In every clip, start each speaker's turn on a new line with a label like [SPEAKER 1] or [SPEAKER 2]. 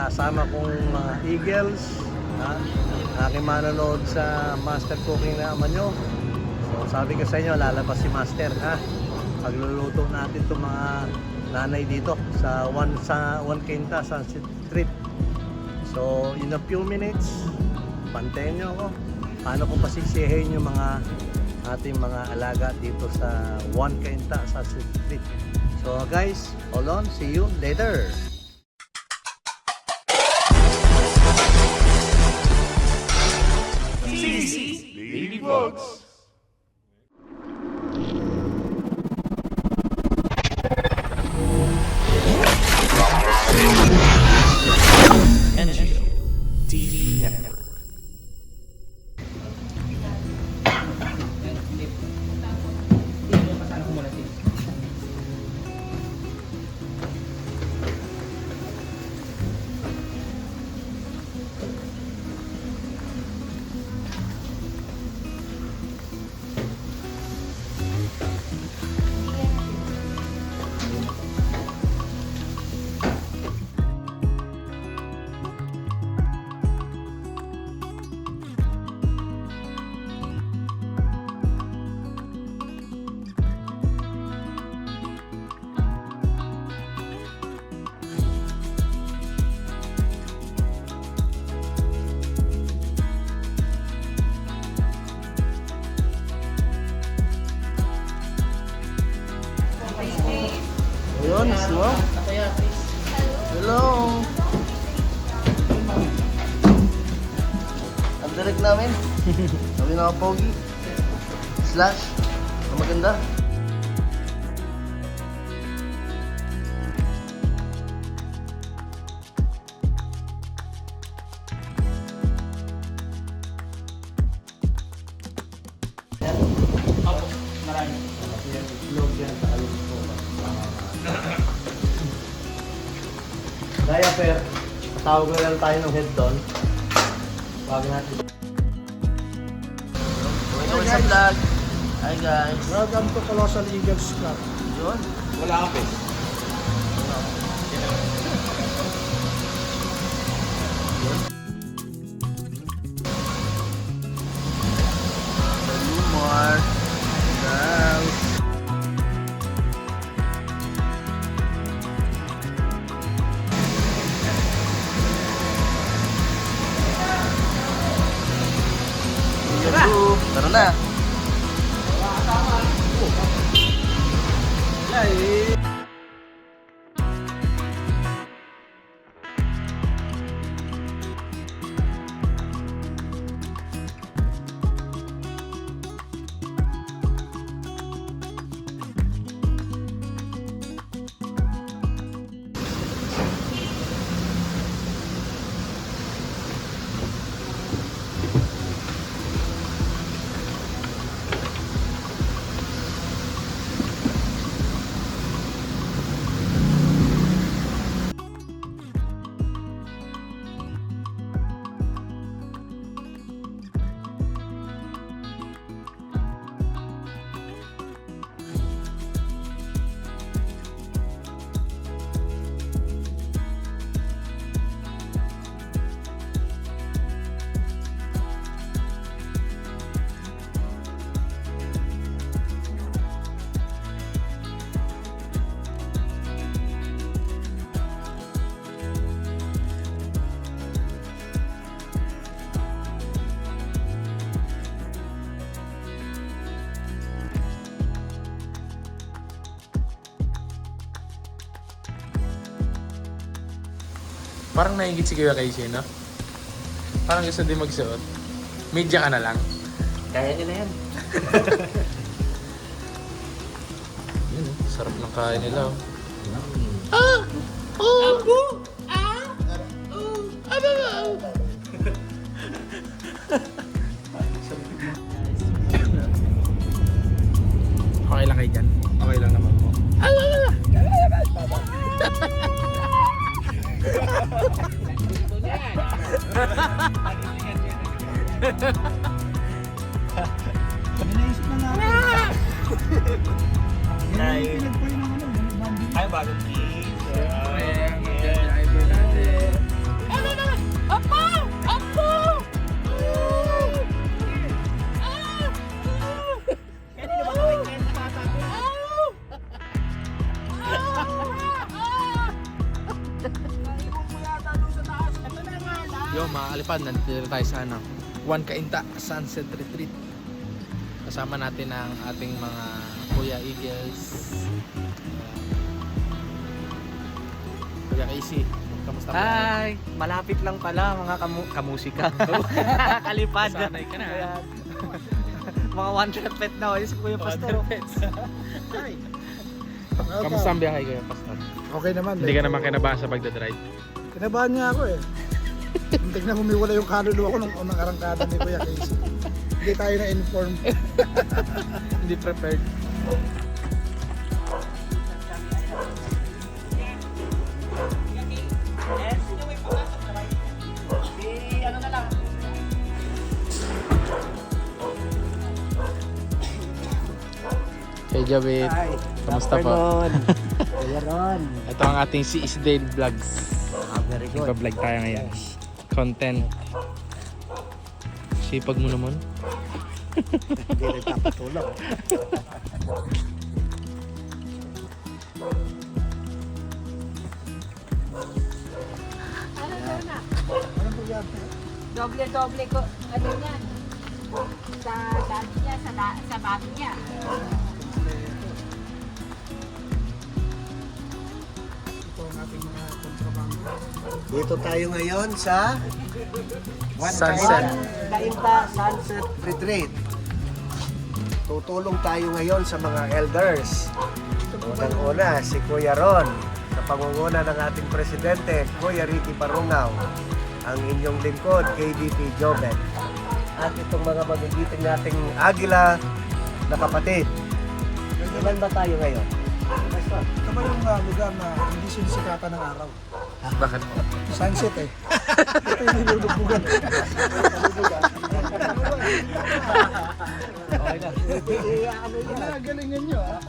[SPEAKER 1] kasama kong mga Eagles, aking manonood sa Master Cooking na ama nyo. So sabi ko sa inyo, lalabas si Master, pagluluto natin itong mga nanay dito sa One Quinta, Sunset Street. So in a few minutes, pantayin nyo ako paano ko pasisihin yung mga ating mga alaga dito sa One Quinta, Sunset Street. So guys, hold on, see you later.
[SPEAKER 2] Lady Vlogs. NGO TV Network.
[SPEAKER 1] Ayun, sure. Hello. Ang direct namin. Sabi na pogi. Slash. Ang maganda.
[SPEAKER 3] Marami.
[SPEAKER 1] Itlog yan sa alumin ko. Daya per, patawag na lang tayo ng head doon. Tawagin natin.
[SPEAKER 3] Welcome sa vlog. Hi guys.
[SPEAKER 1] Welcome to Colossal Eagles Club.
[SPEAKER 3] Yun.
[SPEAKER 2] Wala ka pe.
[SPEAKER 3] Lumar. Girls. Tara na.
[SPEAKER 2] Parang naingit si Kuya Casey, no? Parang gusto din magsuot. Media ka na lang.
[SPEAKER 3] Kaya nila yan.
[SPEAKER 2] Yun, sarap ng kain nila. Okay lang kayo dyan? Okay lang naman po.
[SPEAKER 1] Naisip na natin.
[SPEAKER 3] Ay, bagong kids.
[SPEAKER 2] Yo, mga kalipad, nandito tayo sa One Cainta Sunset Retreat. Kasama natin ang ating mga Kuya Eagles. Kuya Casey, kamusta ba?
[SPEAKER 3] Hi! Malapit lang pala mga kamusika. Kalipad.
[SPEAKER 2] Sanay ka na.
[SPEAKER 3] Ayan. Mga 100 pet na ako. Yung si Kuya Pastor.
[SPEAKER 2] Hi! Kamusta ang biyahe, Kuya Pastor?
[SPEAKER 4] Okay naman.
[SPEAKER 2] Hindi ka naman kinabahan sa pagdadrive?
[SPEAKER 4] Kinabahan niya ako eh. Hindi na humiwala yung kaluluwa ko nung unang arangkada ni Kuya Casey. Hindi tayo na-inform.
[SPEAKER 2] Hindi prepared. Hey Jabit, kamusta po?
[SPEAKER 3] Kuya Ron.
[SPEAKER 2] Ito ang ating si Isdale Vlogs.
[SPEAKER 3] Very good.
[SPEAKER 2] Nagpa-vlog tayo ngayon. Content. Sipag mo naman.
[SPEAKER 3] Hindi nagpapatulog.
[SPEAKER 4] Ano po yan?
[SPEAKER 5] Doble-doble ko, ano yan, sa dati niya, sa bago niya.
[SPEAKER 4] Ito ang ating mga kontrabando.
[SPEAKER 1] Dito tayo ngayon sa
[SPEAKER 2] Sunset.
[SPEAKER 1] Cainta Sunset Retreat. Tutulong tayo ngayon sa mga elders. Unang-una, si Kuya Ron, sa pangunguna ng ating presidente, Kuya Ricky Parungaw, ang inyong lingkod, KDP Joven. At itong mga magigiting nating Agila na kapatid. Ilan ba tayo ngayon?
[SPEAKER 4] Ito ba yung lugar na hindi sinisikatan ng araw?
[SPEAKER 2] Bakit?
[SPEAKER 4] Sunset eh. Ito yung nilulugbugan.
[SPEAKER 1] Okay na.
[SPEAKER 4] Nagalingan nyo ah.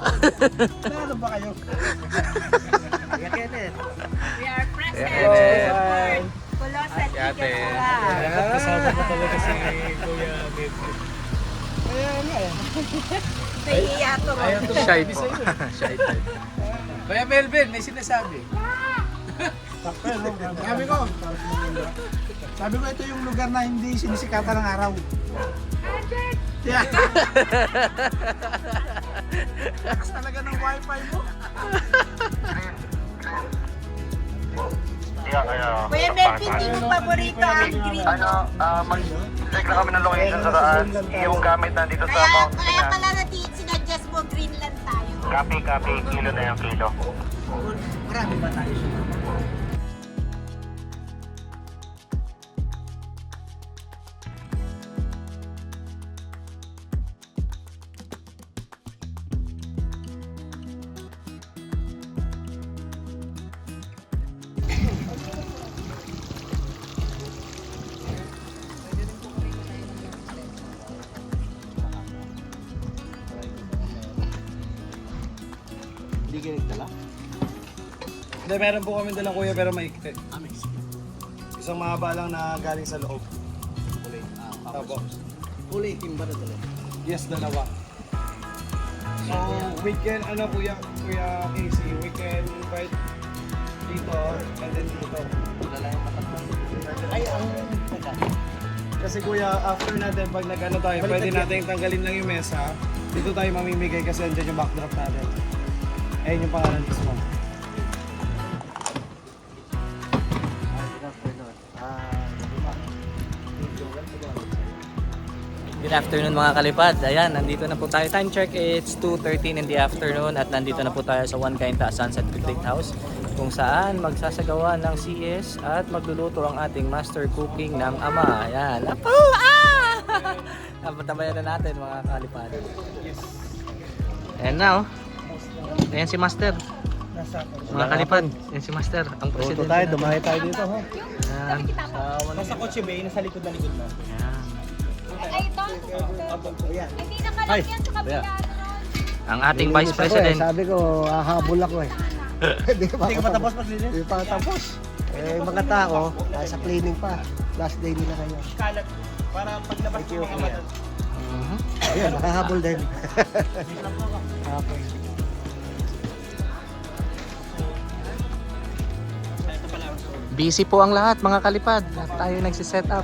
[SPEAKER 4] Ano ba kayo?
[SPEAKER 1] Kuya Kenneth.
[SPEAKER 5] We are present
[SPEAKER 2] Hello.
[SPEAKER 5] to support Colossal
[SPEAKER 2] Ate.
[SPEAKER 5] Eagles Club.
[SPEAKER 2] Kasama mo talaga si Kuya Bebe.
[SPEAKER 4] Kaya nga eh.
[SPEAKER 5] Nahihiya to Ron.
[SPEAKER 2] Shy po. Shy type.
[SPEAKER 3] Kuya Melvin, may sinasabi.
[SPEAKER 4] Sabi ko ito yung lugar na hindi sinisikatan ng araw. Yeah. Lakas talaga ng wifi mo.
[SPEAKER 5] Kuya Melvin, di mo paborito ang green.
[SPEAKER 6] Mag-check na kami ng location sa taas. Yung gamit nandito sa
[SPEAKER 5] Kaya
[SPEAKER 6] mountain.
[SPEAKER 5] pala sinadjust mo Greenland tayo.
[SPEAKER 6] Copy. Kilo na yung kilo.
[SPEAKER 1] Marami ba tayo siya? Hindi ka nagdala?
[SPEAKER 7] Hindi, meron po kami dalang kuya pero maikti. Isang mahaba lang na galing sa loob.
[SPEAKER 1] Kulay.
[SPEAKER 7] Opo.
[SPEAKER 1] Kulay itim ba na dala?
[SPEAKER 7] Yes, dalawa. So, we can, kuya Casey, we can invite dito and then dito.
[SPEAKER 1] Wala lang yung matatang. Ay, ang teka.
[SPEAKER 7] Kasi kuya, after natin, pag nag-ano tayo, pwede natin tanggalin lang yung mesa. Dito tayo mamimigay kasi andyan yung backdrop natin. Ayun yung pangalan mismo.
[SPEAKER 3] Good afternoon mga kalipad. Ayan, nandito na po tayo. Time check, it's 2:13 in the afternoon at nandito na po tayo sa One Cainta Sunset Retreat House kung saan magsasagawa ng CS at magluluto ang ating master cooking ng ama. Ayan. Apo! Napatabayan na natin mga kalipad. And now, ayan si Master. Mga kalipad, ayan si Master, ang
[SPEAKER 1] Puto
[SPEAKER 3] presidente.
[SPEAKER 1] tayo,
[SPEAKER 3] natin.
[SPEAKER 1] dumahay tayo dito. Ha?
[SPEAKER 3] Ayan.
[SPEAKER 7] Nasa Kotse Bay, nasa likod na likod mo.
[SPEAKER 3] Ayan.
[SPEAKER 5] Ay, ito. Hindi nakalang yan sa kabila.
[SPEAKER 3] Ang ating Vice President.
[SPEAKER 1] Sabi ko, hahabol ako eh. Hindi
[SPEAKER 7] Hindi ka patapos maglinis?
[SPEAKER 1] Hindi pa tapos. Eh, mga tao, sa cleaning pa. Last day nila ngayon.
[SPEAKER 7] Kalat. Para paglabas
[SPEAKER 1] Thank you,
[SPEAKER 7] ng mga
[SPEAKER 1] kuya.
[SPEAKER 7] mata.
[SPEAKER 1] Ayun, nakahabol din. Okay.
[SPEAKER 2] busy po ang lahat mga kalipad. Tayo nagsiset up.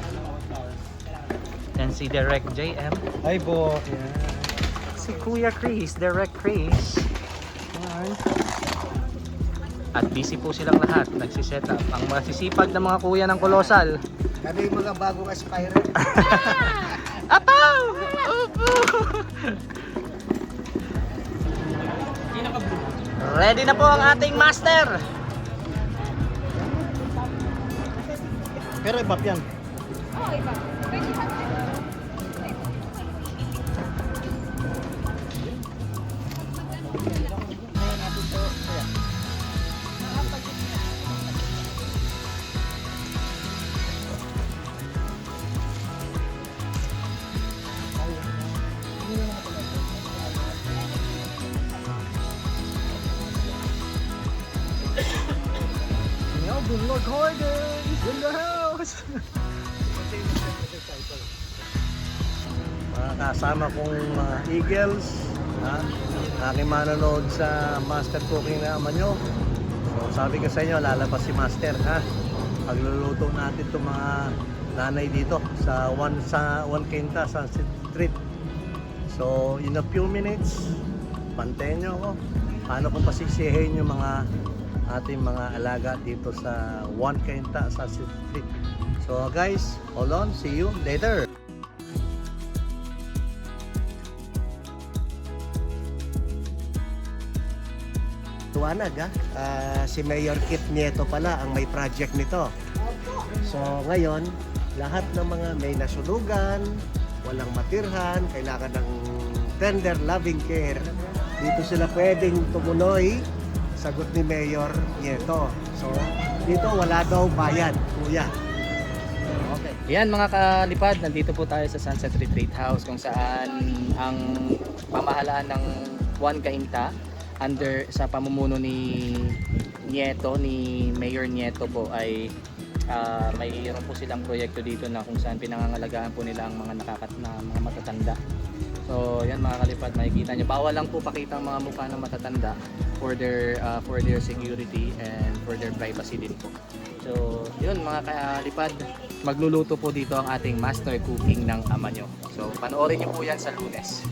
[SPEAKER 3] Yan si Direct JM.
[SPEAKER 7] Ay po.
[SPEAKER 3] Si Kuya Chris, Direct Chris. Yan. At busy po silang lahat, nagsiset up. Ang masisipag na mga kuya ng Kolosal.
[SPEAKER 1] Kami yung mga bagong aspirant.
[SPEAKER 3] Apaw! Opo! Ready na po ang ating master!
[SPEAKER 1] Pero iba yan.
[SPEAKER 5] Oo, iba. Pwede ba?
[SPEAKER 2] Melvin Lord Horgan in the house!
[SPEAKER 1] Mga kasama kong mga Eagles, aking manonood sa Master Cooking na ama nyo. So sabi ko sa inyo, lalabas si Master ha. Pagluluto natin itong mga nanay dito sa One Quinta Sunset Street. So in a few minutes, pantayin nyo ako. Paano kung pasisihin yung mga ating mga alaga dito sa One Quinta Sunset Street. So guys, hold on, see you later.
[SPEAKER 8] Tuwanag si Mayor Kit Nieto pala ang may project nito. So ngayon, lahat ng mga may nasunugan, walang matirhan, kailangan ng tender loving care, dito sila pwedeng tumuloy, sagot ni Mayor Nieto. So dito wala daw bayad, kuya. Okay.
[SPEAKER 3] Yan mga kalipad, nandito po tayo sa Sunset Retreat House kung saan ang pamahalaan ng One Cainta under sa pamumuno ni Nieto, ni Mayor Nieto po ay mayroon po silang proyekto dito na kung saan pinangangalagaan po nila ang mga mga matatanda. So yan mga kalipad, makikita nyo, bawal lang po pakita ang mga mukha ng matatanda for their security and for their privacy din po. So yun mga kalipad, magluluto po dito ang ating master cooking ng ama nyo. So panoorin nyo po yan sa Lunes.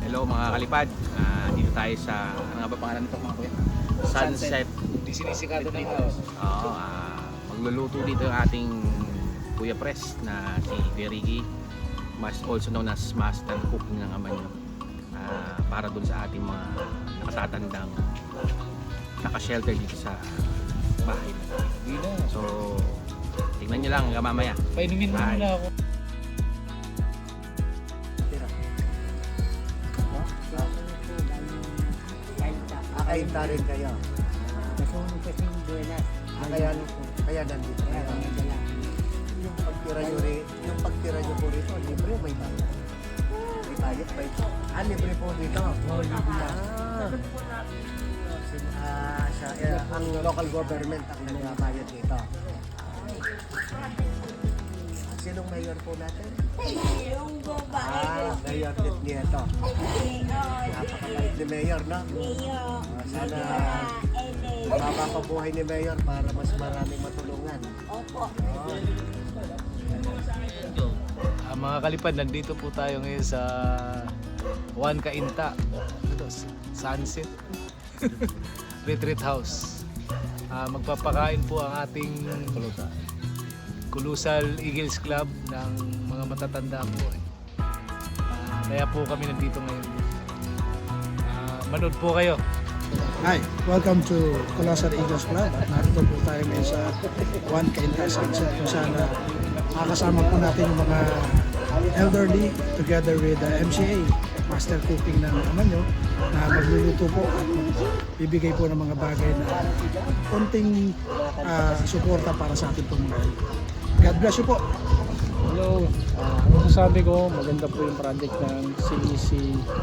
[SPEAKER 2] Hello mga kalipad, dito tayo sa, ano nga ba pangalan nito mga kuya? Sunset
[SPEAKER 7] Disinikado na
[SPEAKER 2] Retreat
[SPEAKER 7] ito.
[SPEAKER 2] House. Oo, magluluto dito yung ating Kuya Pres na si Derigi, also known as Master Cook ng ama nyo, para dun sa ating mga nakatatandang naka-shelter dito sa bahay. So, tingnan nyo lang hanggang mamaya.
[SPEAKER 7] Painumin mo
[SPEAKER 2] Bye.
[SPEAKER 7] muna ako.
[SPEAKER 8] Akainta rin kayo.
[SPEAKER 5] Nasunog kasi yung buenas.
[SPEAKER 8] Kaya nandito kayo. Yung pagtira nyo po rito, libre o may bayad? May bayad ba ito? Libre po dito. Ang local government ang nagbabayad dito. Sinong mayor po natin?
[SPEAKER 5] Yung babae.
[SPEAKER 8] Mayor Kit Nieto. Napakabait ni Mayor, no? Sana mababa pa buhay ni Mayor para mas maraming matulungan.
[SPEAKER 5] Opo.
[SPEAKER 7] Mga kalipad, nandito po tayo ngayon sa One Cainta Sunset Retreat House. Magpapakain po ang ating Kulusal Eagles Club ng mga matatanda po. Kaya po kami nandito ngayon. Manood po kayo.
[SPEAKER 4] Hi, welcome to Colossal Eagles Club. At narito po tayo ngayon sa One Cainta Sunset kung saan makakasama po natin yung mga elderly together with the MCA, Master Cooking ng naman nyo, na magluluto po at bibigay po ng mga bagay na konting suporta para sa ating pong mga. God bless you po.
[SPEAKER 9] Hello, ang masasabi ko, maganda po yung project ng CEC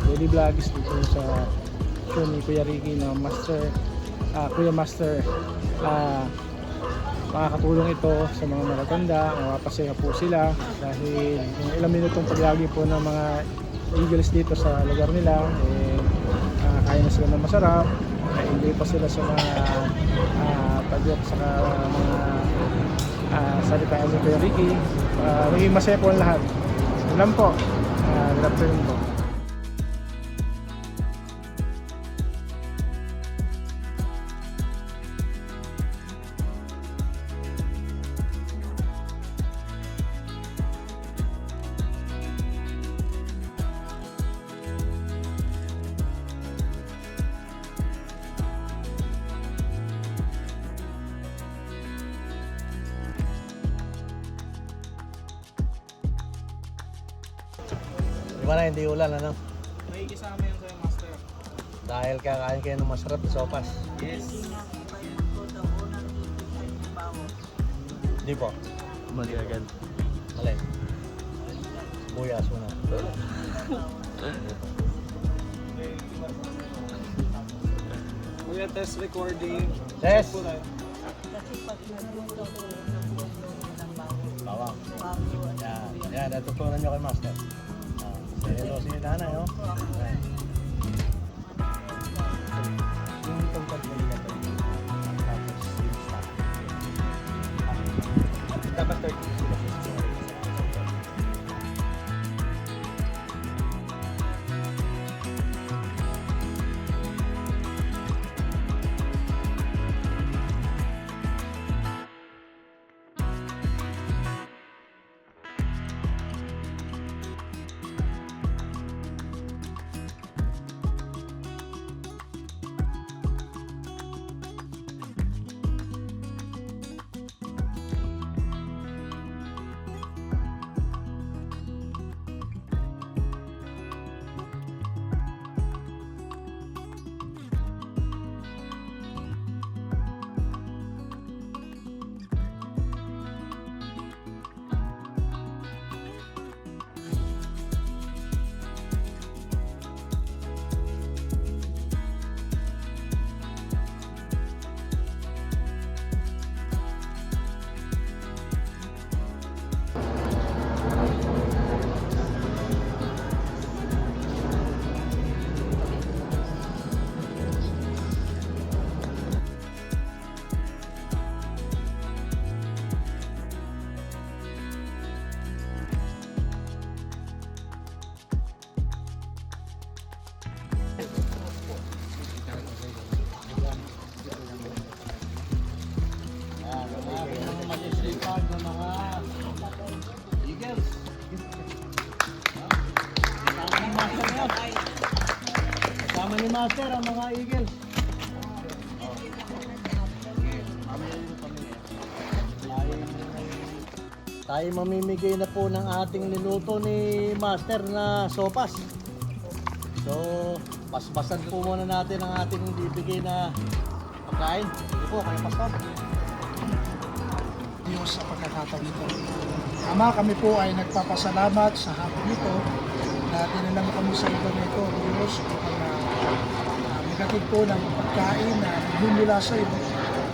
[SPEAKER 9] Daily Vlogs dito sa show ni Kuya Ricky na Kuya Master. Makakatulong ito sa mga matatanda, mapapasaya po sila dahil yung ilang minutong paglagi po ng mga eagles dito sa lugar nila, kaya na sila ng masarap, enjoy pa sila sa mga tagyok sa mga salitaan ni Kuya Ricky. Maging masaya po ang lahat. Yun lang po. Good afternoon po.
[SPEAKER 1] Di ba na, hindi ulan, ano?
[SPEAKER 7] May kasama yung Kuya Master.
[SPEAKER 1] Dahil kakain kayo ng masarap na sopas.
[SPEAKER 7] Yes.
[SPEAKER 1] Di po.
[SPEAKER 3] Mali agad.
[SPEAKER 1] Alin? Buyas mo na.
[SPEAKER 7] Kuya, test recording.
[SPEAKER 1] Yes!
[SPEAKER 7] Po tayo.
[SPEAKER 1] Bawang. Yan, natutunan nyo kay Master. Hello si nanay, oh. Ayan. Yung tungkol ko nila ito. Tapos yung stock. Dapat 30 sila. Kasama ni Master ang mga Eagles. Tayo mamimigay na po ng ating niluto ni Master na sopas. So, paspasan po muna natin ang ating bibigay na pagkain. Sige po, kayo Pastor.
[SPEAKER 4] Diyos sa pagkakataon nito. Ama, kami po ay nagpapasalamat sa hapon nito na dinala mo kami sa lugar nito, Diyos, upang magatid po ng pagkain na nagmumula sa iyo.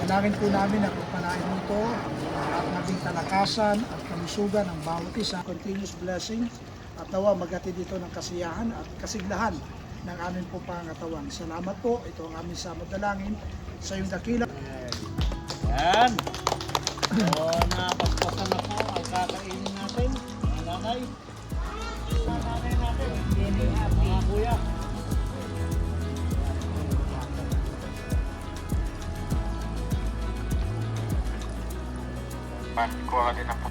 [SPEAKER 4] Dalangin po namin na pagpalain mo ito at maging talakasan at kalusugan ng bawat isa. Continuous blessing at nawa magatid ito ng kasiyahan at kasiglahan ng aming po pangatawan. Salamat po. Ito ang aming samad dalangin sa iyong dakila.
[SPEAKER 1] Yan. So, napaspasan na po ang kakainin natin. Ang nanay. Ang nanay natin. Mga kuya.
[SPEAKER 6] Kuha ka din ako.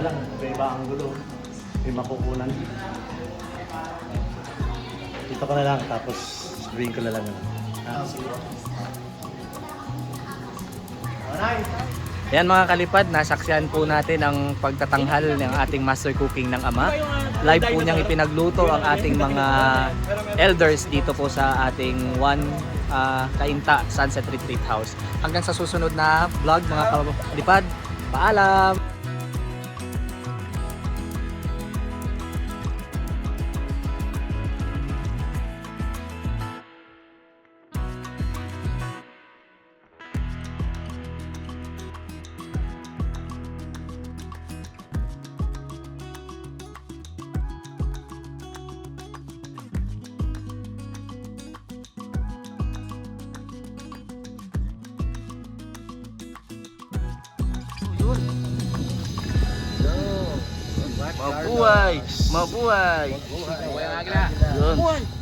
[SPEAKER 1] Kaya lang, iba ang gulo. May makukunan. Dito ko na lang, tapos sabihin ko na lang.
[SPEAKER 3] Ayan mga kalipad, nasaksihan po natin ang pagtatanghal ng ating master cooking ng ama. Live po niyang ipinagluto ang ating mga elders dito po sa ating Kainta Sunset Retreat House. Hanggang sa susunod na vlog mga kalipad, paalam!
[SPEAKER 2] Mabuhay! Mabuhay! Mabuhay ang agla! Yun.